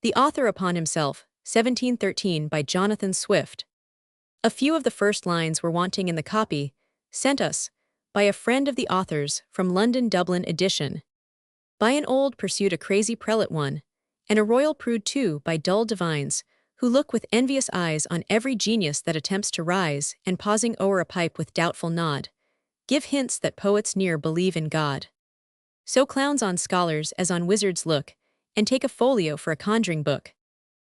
The Author Upon Himself, 1713 by Jonathan Swift. A few of the first lines were wanting in the copy, sent us, by a friend of the author's, from London Dublin edition. By an old pursued a crazy prelate one, and a royal prude too by dull divines, who look with envious eyes on every genius that attempts to rise, and pausing o'er a pipe with doubtful nod, give hints that poets near believe in God. So clowns on scholars as on wizards look, and take a folio for a conjuring book.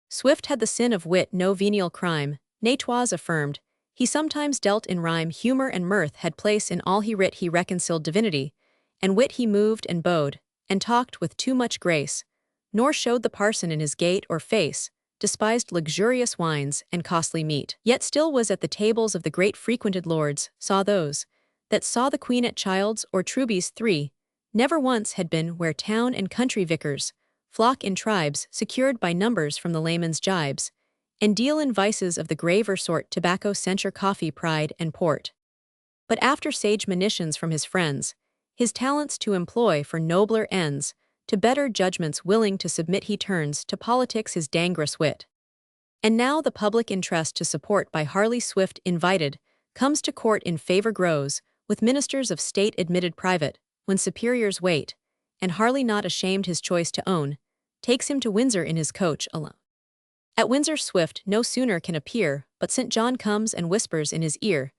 Swift had the sin of wit no venial crime, nay 'twas affirmed, he sometimes dealt in rhyme humor and mirth had place in all he writ he reconciled divinity, and wit he moved and bowed, and talked with too much grace, nor showed the parson in his gait or face, despised luxurious wines and costly meat, yet still was at the tables of the great frequented lords, saw those, that saw the queen at Childs or Truby's 3, never once had been where town and country vicars, flock in tribes secured by numbers from the layman's jibes, and deal in vices of the graver sort tobacco censure coffee pride and port. But after sage monitions from his friends, his talents to employ for nobler ends, to better judgments willing to submit he turns to politics his dangerous wit. And now the public interest to support by Harley Swift invited, comes to court in favor grows, with ministers of state admitted private, when superiors wait, and Harley not ashamed his choice to own, takes him to Windsor in his coach alone. At Windsor Swift no sooner can appear, but St. John comes and whispers in his ear.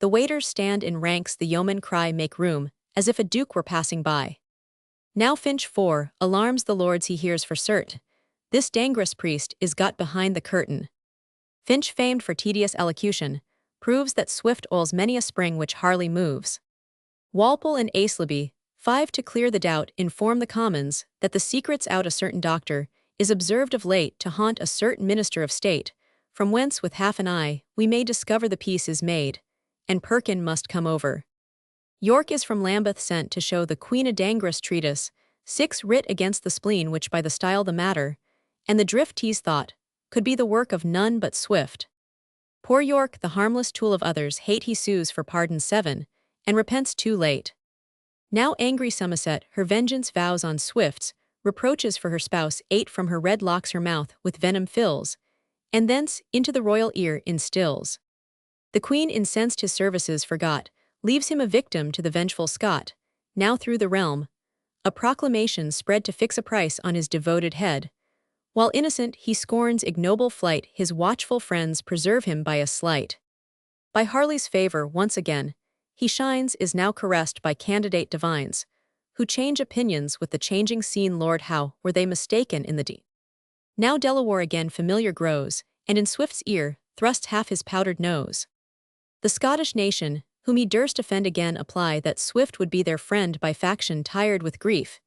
The waiters stand in ranks, the yeomen cry make room, as if a duke were passing by. Now Finch 4 alarms the lords he hears for cert. This dangerous priest is got behind the curtain. Finch, famed for tedious elocution, proves that Swift oils many a spring which Harley moves. Walpole and Aislabie, 5 to clear the doubt, inform the Commons that the secret's out a certain doctor is observed of late to haunt a certain minister of state, from whence with half an eye we may discover the peace is made, and Perkin must come over. York is from Lambeth sent to show the Queen a dangerous treatise, 6 writ against the spleen which by the style the matter, and the drift he's thought, could be the work of none but Swift. Poor York, the harmless tool of others, hate he sues for pardon 7, and repents too late. Now angry Somerset her vengeance vows on Swift's, reproaches for her spouse 8 from her red locks her mouth with venom fills, and thence into the royal ear instills. The Queen incensed his services forgot, leaves him a victim to the vengeful Scot, now through the realm, a proclamation spread to fix a price on his devoted head. While innocent he scorns ignoble flight, his watchful friends preserve him by a slight. By Harley's favor once again, he shines is now caressed by candidate divines, who change opinions with the changing scene. Lord, how were they mistaken in the deed? Now Delaware again familiar grows, and in Swift's ear thrusts half his powdered nose. The Scottish nation, whom he durst offend again, apply that Swift would be their friend by faction tired with grief.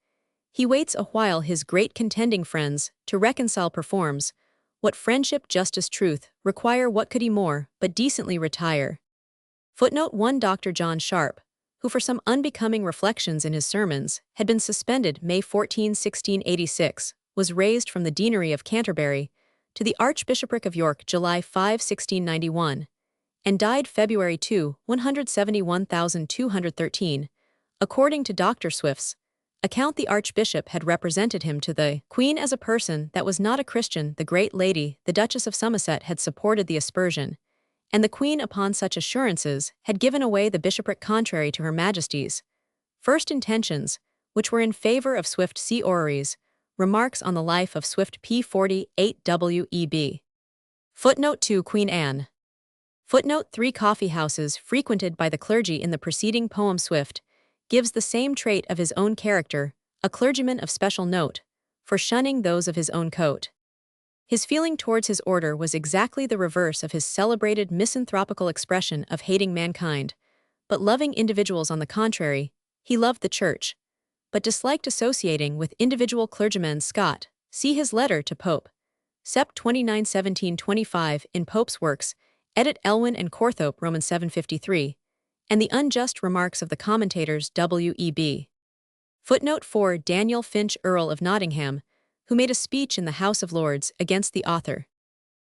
He waits a while his great contending friends to reconcile performs, what friendship justice truth require, what could he more but decently retire. Footnote 1 Dr. John Sharp, who for some unbecoming reflections in his sermons had been suspended May 14, 1686, was raised from the deanery of Canterbury to the Archbishopric of York July 5, 1691, and died February 2, 171,213. According to Dr. Swift's account, the Archbishop had represented him to the Queen as a person that was not a Christian. The great lady, the Duchess of Somerset, had supported the aspersion, and the Queen upon such assurances had given away the bishopric contrary to her Majesty's first intentions, which were in favor of Swift. See Orrery's Remarks on the Life of Swift p. 48 W.E.B. Footnote 2 Queen Anne. Footnote 3 Coffee houses frequented by the clergy. In the preceding poem Swift gives the same trait of his own character, a clergyman of special note, for shunning those of his own coat. His feeling towards his order was exactly the reverse of his celebrated misanthropical expression of hating mankind, but loving individuals. On the contrary, he loved the Church, but disliked associating with individual clergymen. Scott, see his letter to Pope, Sept. 29, 1725, in Pope's Works, edit Elwyn and Corthorpe, Roman 753, and the unjust remarks of the commentators. W.E.B. Footnote 4 Daniel Finch, Earl of Nottingham, who made a speech in the House of Lords against the author.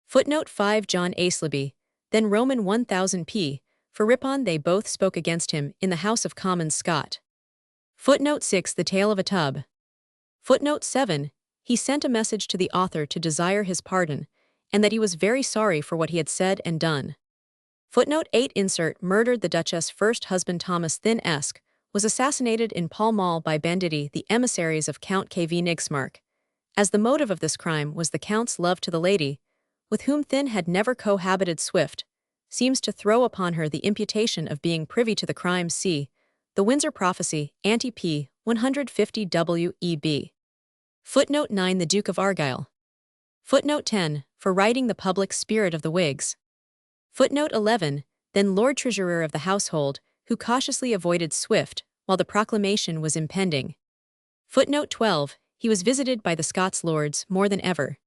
Footnote 5 John Aislabie, then Roman 1000 p. For Ripon they both spoke against him in the House of Commons. Scott. Footnote 6 The Tale of a Tub. Footnote 7 He sent a message to the author to desire his pardon, and that he was very sorry for what he had said and done. Footnote 8 insert murdered the Duchess' first husband Thomas Thynne-esque, was assassinated in Pall Mall by banditti, the emissaries of Count K.V. Nixmark, as the motive of this crime was the Count's love to the lady, with whom Thynne had never cohabited. Swift seems to throw upon her the imputation of being privy to the crime. See The Windsor Prophecy, Ante p. 150 W.E.B. Footnote 9 The Duke of Argyll. Footnote 10 For writing the public spirit of the Whigs. Footnote 11 Then Lord Treasurer of the Household, who cautiously avoided Swift while the proclamation was impending. Footnote 12 He was visited by the Scots lords more than ever.